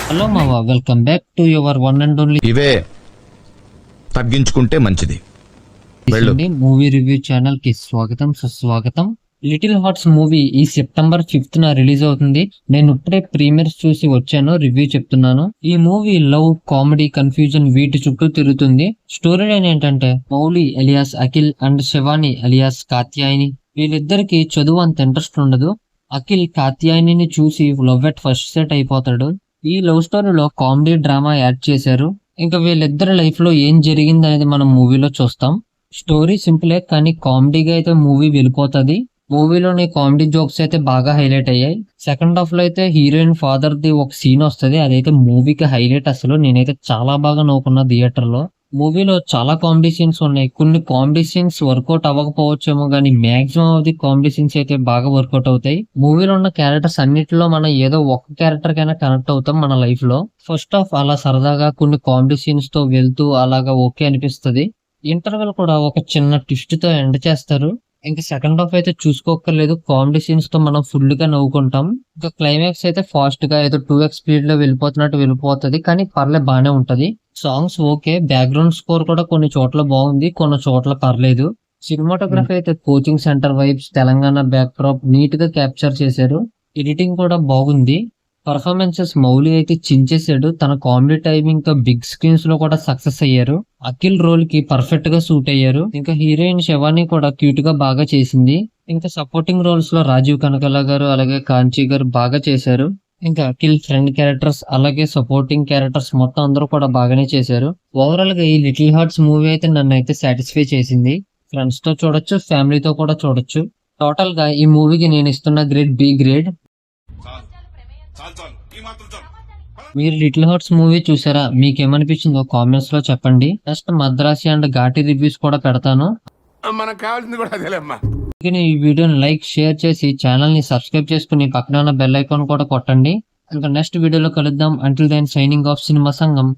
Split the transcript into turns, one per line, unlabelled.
Hello మావా, welcome back to your one and only
ఇవే తగ్గించుకుంటే మంచిది.
మూవీ రివ్యూ ఛానల్ కి స్వాగతం సుస్వాగతం. లిటిల్ హార్ట్స్ మూవీ ఈ సెప్టెంబర్ 5th రిలీజ్ అవుతుంది. నేను ఇప్పుడే ప్రీమియర్స్ చూసి వచ్చాను, రివ్యూ చెప్తున్నాను. ఈ మూవీ లవ్, కామెడీ, కన్ఫ్యూజన్ వీటి చుట్టూ తిరుగుతుంది. స్టోరీ లైన్ ఏంటంటే, Mouli alias Akhil and Shivani alias Katyayani, వీళ్ళిద్దరికి చదువు అంత ఇంట్రెస్ట్ ఉండదు. అఖిల్ కాత్యాయనిని చూసి లవ్ ఎట్ ఫస్ట్ సెట్ అయిపోతాడు. ఈ లవ్ స్టోరీలో కామెడీ, డ్రామా యాడ్ చేశారు. ఇంకా వీళ్ళిద్దరి లైఫ్ లో ఏం జరిగింది అనేది మనం మూవీలో చూస్తాం. స్టోరీ సింపులే, కానీ కామెడీగా అయితే మూవీ వెళ్ళిపోతుంది. మూవీలోని కామెడీ జోక్స్ అయితే బాగా హైలైట్ అయ్యాయి. సెకండ్ హాఫ్ లో అయితే హీరోయిన్ ఫాదర్ ది ఒక సీన్ వస్తుంది, అదైతే మూవీకి హైలైట్. అసలు నేనైతే చాలా బాగా నవ్వుకున్నా థియేటర్ లో. మూవీలో చాలా కామెడీ సీన్స్ ఉన్నాయి. కొన్ని కామెడీ సీన్స్ వర్కౌట్ అవ్వకపోవచ్చేమో కానీ maximum of the comedy scenes అయితే బాగా వర్కౌట్ అవుతాయి. మూవీలో ఉన్న క్యారెక్టర్స్ అన్నిటిలో మనం ఏదో ఒక క్యారెక్టర్ కైనా కనెక్ట్ అవుతాం మన లైఫ్ లో. ఫస్ట్ హాఫ్ అలా సరదాగా కొన్ని కామెడీ సీన్స్ తో వెళ్తూ అలాగా ఓకే అనిపిస్తుంది. ఇంటర్వెల్ కూడా ఒక చిన్న ట్విస్ట్ తో ఎండ్ చేస్తారు. ఇంకా సెకండ్ హాఫ్ అయితే చూసుకోక్కర్లేదు, కామెడీ సీన్స్ తో మనం ఫుల్ గా నవ్వుకుంటాం. ఇంకా క్లైమాక్స్ అయితే ఫాస్ట్ గా ఏదో 2x స్పీడ్ లో వెళ్ళిపోతున్నట్టు వెళ్ళిపోతుంది, కానీ పర్లే బానే ఉంటది. సాంగ్స్ ఓకే, బ్యాక్గ్రౌండ్ స్కోర్ కూడా కొన్ని చోట్ల బాగుంది, కొన్ని చోట్ల పర్లేదు. సినిమాటోగ్రఫీ అయితే coaching centre vibes, Telangana backdrop neat గా క్యాప్చర్ చేశారు. ఎడిటింగ్ కూడా బాగుంది. పర్ఫార్మెన్సెస్ మౌలి అయితే చించేశాడు. తన కామెడీ టైమింగ్ తో బిగ్ స్క్రీన్స్ లో కూడా సక్సెస్ అయ్యారు. అఖిల్ రోల్ కి పర్ఫెక్ట్ గా సూట్ అయ్యారు. ఇంకా హీరోయిన్ శివాని కూడా క్యూట్ గా బాగా చేసింది. ఇంకా సపోర్టింగ్ రోల్స్ లో రాజీవ్ కనకల గారు అలాగే కాంచీ గారు బాగా చేశారు. ఇంకా అఖిల్ ఫ్రెండ్ క్యారెక్టర్స్ అలాగే సపోర్టింగ్ క్యారెక్టర్స్ మొత్తం అందరూ కూడా బాగానే చేశారు. ఓవరాల్ గా ఈ లిటిల్ హార్ట్స్ మూవీ అయితే నన్ను అయితే సాటిస్ఫై చేసింది. ఫ్రెండ్స్ తో చూడొచ్చు, ఫ్యామిలీతో కూడా చూడొచ్చు. టోటల్ గా ఈ మూవీకి నేను ఇస్తున్న గ్రేడ్ బి గ్రేడ్. మీరు లిటిల్ హార్ట్స్ మూవీ చూసారా? మీకేమనిపించిందో కామెంట్స్ లో చెప్పండి. Next Madrasi and Ghaati reviews కూడా పెడతాను.
మనకు కావాల్సింది కూడా అదేలేమ్మా.
ఈ వీడియోని లైక్, షేర్ చేసి ఛానల్ ని సబ్స్క్రైబ్ చేసుకుని పక్కన ఉన్న బెల్ ఐకాన్ కూడా కొట్టండి. ఇంకా నెక్స్ట్ వీడియోలో కలుద్దాం. Until then signing off cinema సంఘం.